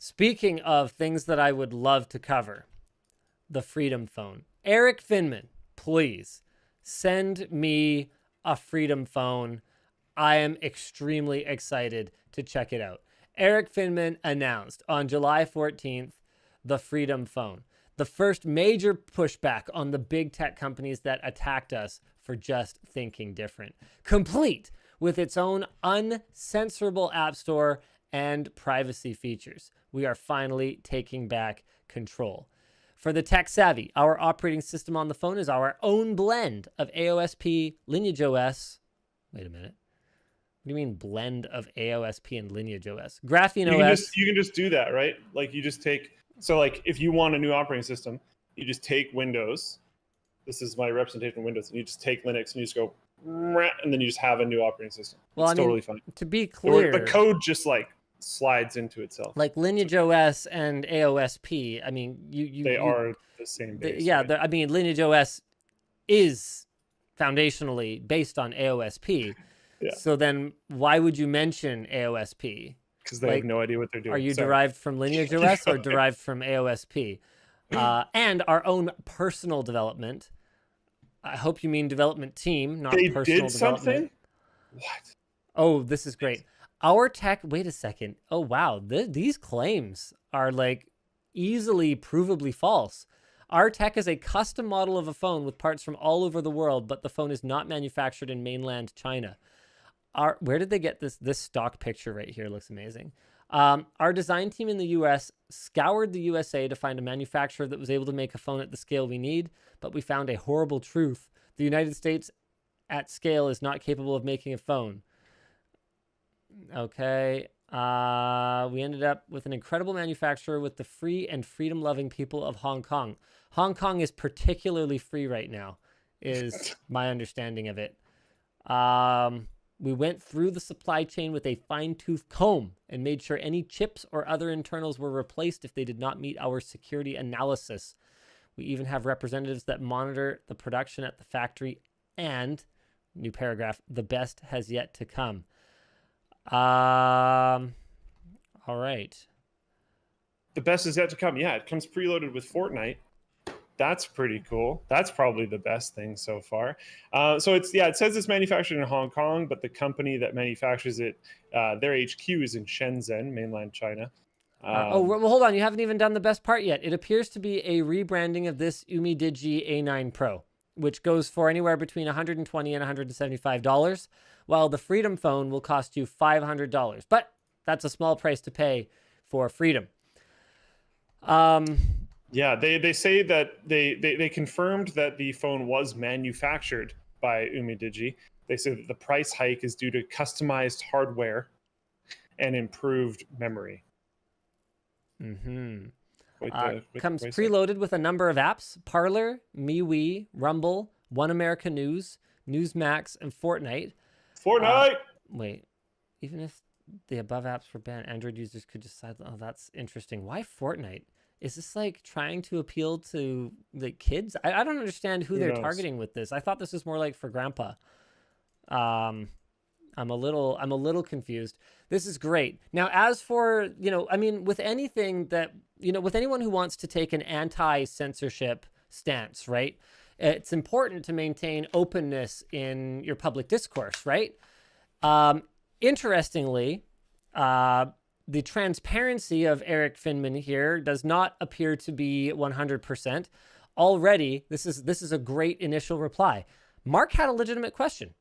Speaking of things that I would love to cover, the Freedom Phone. Eric Finman, please send me a Freedom Phone. I am extremely excited to check it out. Eric Finman announced on July 14th the Freedom Phone, the first major pushback on the big tech companies that attacked us for just thinking different, complete with its own uncensorable app store and privacy features. We are finally taking back control. For the tech savvy, our operating system on the phone is our own blend of AOSP, Lineage OS. Wait a minute. What do you mean blend of AOSP and Lineage OS? Graphene OS. You can just do that, right? Like you just take, so like if you want a new operating system, you just take Windows. This is my representation of Windows. And you just take Linux and you just go, and then you just have a new operating system. Well, it's totally fine. To be clear, the code just like slides into itself. Like Lineage OS and AOSP, I mean, they are the same base. Yeah, right? I mean, Lineage OS is foundationally based on AOSP. Yeah. So then why would you mention AOSP? Because they have no idea what they're doing. Are you derived from Lineage OS or derived from AOSP? And our own personal development. I hope you mean development team, not personal development. They did something? What? Oh, this is great. Our tech, wait a second. Oh, wow. These claims are like easily provably false. Our tech is a custom model of a phone with parts from all over the world, but the phone is not manufactured in mainland China. Where did they get this? This stock picture right here looks amazing. Our design team in the US scoured the USA to find a manufacturer that was able to make a phone at the scale we need, but we found a horrible truth. The United States at scale is not capable of making a phone. Okay. We ended up with an incredible manufacturer with the free and freedom-loving people of Hong Kong. Hong Kong is particularly free right now, is my understanding of it. We went through the supply chain with a fine-tooth comb and made sure any chips or other internals were replaced if they did not meet our security analysis. We even have representatives that monitor the production at the factory, and, new paragraph, the best has yet to come. All right. The best is yet to come. Yeah, it comes preloaded with Fortnite. That's pretty cool. That's probably the best thing so far. So it says it's manufactured in Hong Kong, but the company that manufactures it, their HQ is in Shenzhen, mainland China. Well, hold on. You haven't even done the best part yet. It appears to be a rebranding of this UmiDigi A9 Pro, which goes for anywhere between $120 and $175, while the Freedom Phone will cost you $500. But that's a small price to pay for freedom. Yeah, they say that they confirmed that the phone was manufactured by UmiDigi. They say that the price hike is due to customized hardware and improved memory. Mm-hmm. Comes preloaded with a number of apps: Parler, MeWe, Rumble, One America News, Newsmax, and Fortnite. Wait, even if the above apps were banned, Android users could decide. Oh, that's interesting. Why Fortnite? Is this like trying to appeal to the kids? I don't understand who they're targeting with this. I thought this was more like for grandpa. I'm a little confused. This is great. Now, as for, with anything that, with anyone who wants to take an anti-censorship stance, right? It's important to maintain openness in your public discourse, right? Interestingly, the transparency of Eric Finman here does not appear to be 100%. Already, this is a great initial reply. Mark had a legitimate question.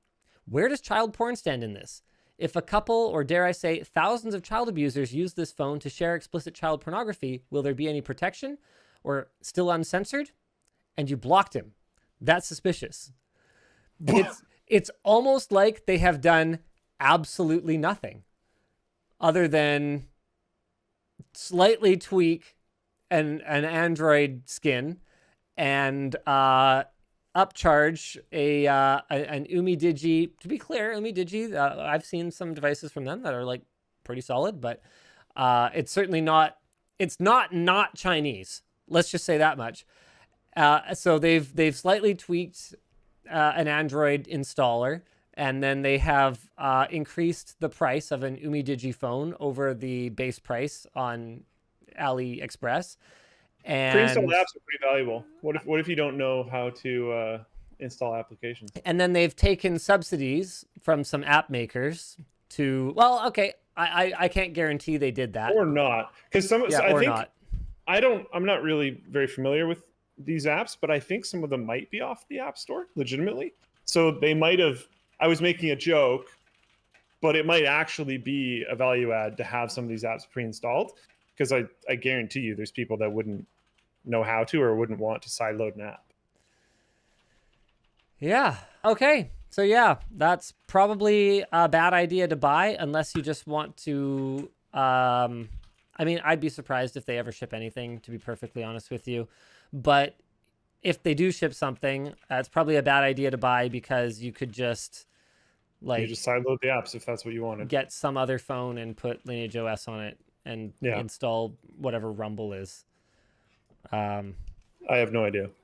Where does child porn stand in this? If a couple, or dare I say, thousands of child abusers use this phone to share explicit child pornography, will there be any protection or still uncensored? And you blocked him. That's suspicious. It's almost like they have done absolutely nothing other than slightly tweak an Android skin and upcharge an UmiDigi. To be clear, UmiDigi, I've seen some devices from them that are like pretty solid, but it's certainly not. It's not Chinese. Let's just say that much. So they've slightly tweaked an Android installer, and then they have increased the price of an UmiDigi phone over the base price on AliExpress. Pre-installed And apps are pretty valuable. What if you don't know how to install applications? and then they've taken subsidies from some app makers to, well, okay, I can't guarantee they did that. Or not, because Yeah, I or think not. I'm not really very familiar with these apps, but I think some of them might be off the App Store legitimately. So they might have. I was making a joke, but it might actually be a value add to have some of these apps pre-installed, because I guarantee you there's people that wouldn't know how to or wouldn't want to sideload an app. Yeah. Okay. So yeah, that's probably a bad idea to buy unless you just want to. I mean, I'd be surprised if they ever ship anything, to be perfectly honest with you. But if they do ship something, it's probably a bad idea to buy because you could just You just sideload the apps if that's what you wanted. get some other phone and put Lineage OS on it and install whatever Rumble is. I have no idea.